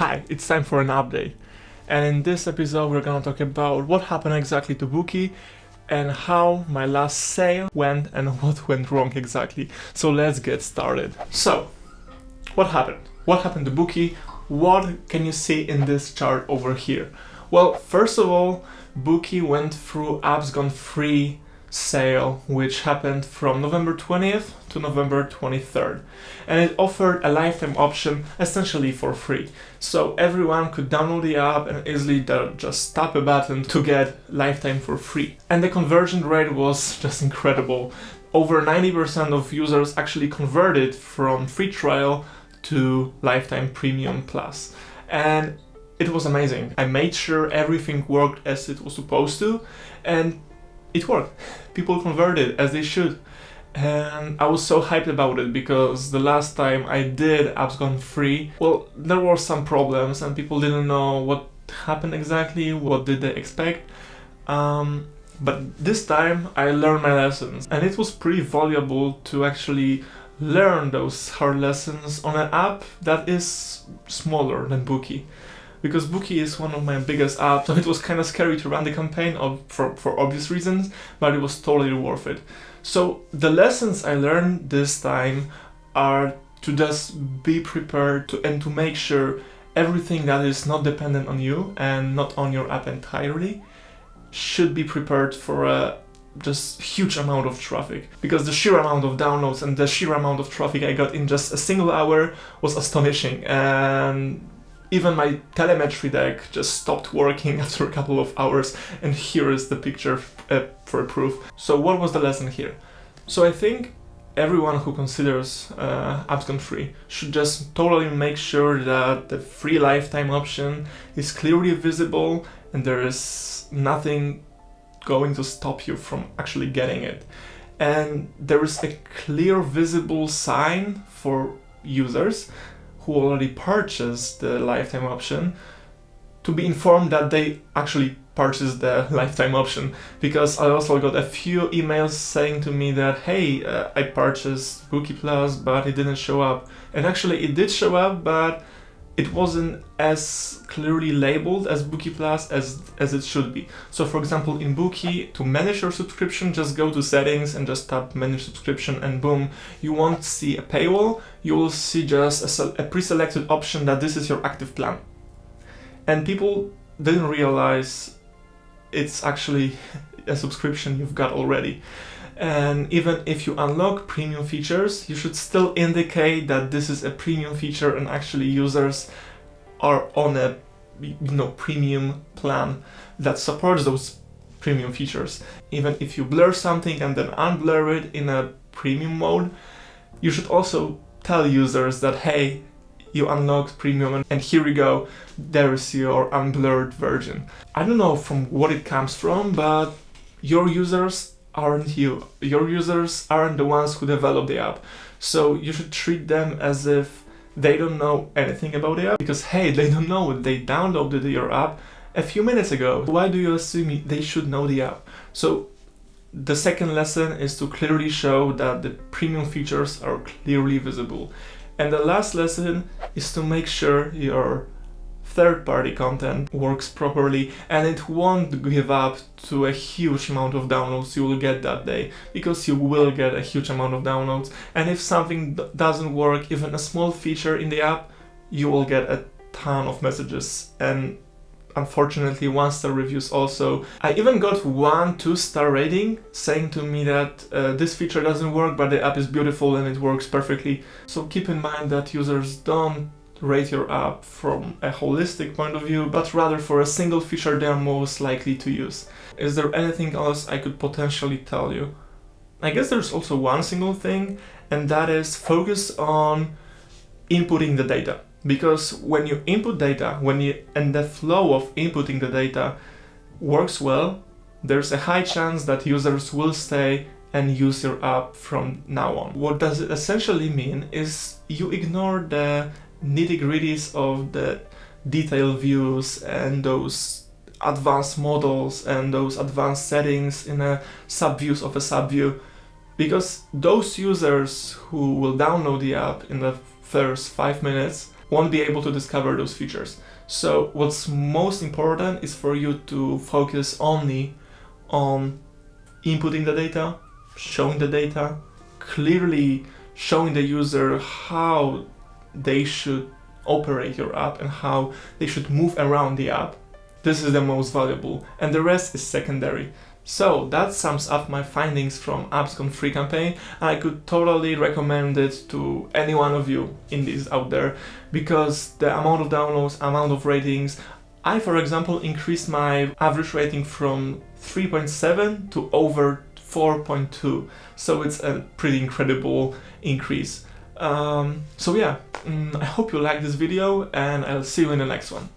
Hi, it's time for an update. And in this episode we're gonna talk about what happened exactly to Bookie and how my last sale went and what went wrong exactly. So let's get started. So, what happened? What happened to Bookie? What can you see in this chart over here? Well, first of all, Bookie went through Apps Gone Free sale, which happened from November 20th to November 23rd, and it offered a lifetime option essentially for free, so everyone could download the app and easily just tap a button to get lifetime for free. And the conversion rate was just incredible. Over 90% of users actually converted from free trial to lifetime premium plus, and it was amazing. I made sure everything worked as it was supposed to, and it worked. People converted as they should. And I was so hyped about it because the last time I did Apps Gone Free, well, there were some problems and people didn't know what happened exactly, what did they expect. But this time I learned my lessons, and it was pretty valuable to actually learn those hard lessons on an app that is smaller than Bookie. Because Bookie is one of my biggest apps, so it was kind of scary to run the campaign for obvious reasons, but it was totally worth it. So the lessons I learned this time are to just be prepared to make sure everything that is not dependent on you and not on your app entirely should be prepared for a just huge amount of traffic, because the sheer amount of downloads and the sheer amount of traffic I got in just a single hour was astonishing, and even my telemetry deck just stopped working after a couple of hours, and here is the picture for proof. So what was the lesson here? So I think everyone who considers Apps Gone Free should just totally make sure that the free lifetime option is clearly visible and there is nothing going to stop you from actually getting it. And there is a clear visible sign for users who already purchased the lifetime option to be informed that they actually purchased the lifetime option, because I also got a few emails saying to me that, hey, I purchased Bookie Plus but it didn't show up. And actually it did show up, but it wasn't as clearly labeled as Bookie Plus as it should be. So for example, in Bookie, to manage your subscription, just go to settings and just tap manage subscription, and boom, you won't see a paywall, you will see just a pre-selected option that this is your active plan. And people didn't realize it's actually a subscription you've got already. And even if you unlock premium features, you should still indicate that this is a premium feature and actually users are on a premium plan that supports those premium features. Even if you blur something and then unblur it in a premium mode, you should also tell users that, hey, you unlocked premium and here we go, there is your unblurred version. I don't know from what it comes from, but your users aren't you. Your users aren't the ones who develop the app. So you should treat them as if they don't know anything about the app, because hey, they don't know it. They downloaded your app a few minutes ago. Why do you assume they should know the app? So the second lesson is to clearly show that the premium features are clearly visible. And the last lesson is to make sure your third-party content works properly and it won't give up to a huge amount of downloads you will get that day, because you will get a huge amount of downloads, and if something doesn't work, even a small feature in the app, you will get a ton of messages and unfortunately 1-star reviews also. I even got 1-2-star rating saying to me that this feature doesn't work but the app is beautiful and it works perfectly. So keep in mind that users don't rate your app from a holistic point of view, but rather for a single feature they are most likely to use. Is there anything else I could potentially tell you? I guess there's also one single thing, and that is focus on inputting the data. Because when you input data, and the flow of inputting the data works well, there's a high chance that users will stay and use your app from now on. What does it essentially mean is you ignore the nitty-gritties of the detail views and those advanced models and those advanced settings in a subviews of a subview, because those users who will download the app in the first 5 minutes won't be able to discover those features. So what's most important is for you to focus only on inputting the data, showing the data, clearly showing the user how they should operate your app and how they should move around the app. This is the most valuable, and the rest is secondary. So that sums up my findings from AppsCon free campaign. I could totally recommend it to any one of you indies out there, because the amount of downloads, amount of ratings, I, for example, increased my average rating from 3.7 to over 4.2. So it's a pretty incredible increase. So yeah, I hope you like this video, and I'll see you in the next one.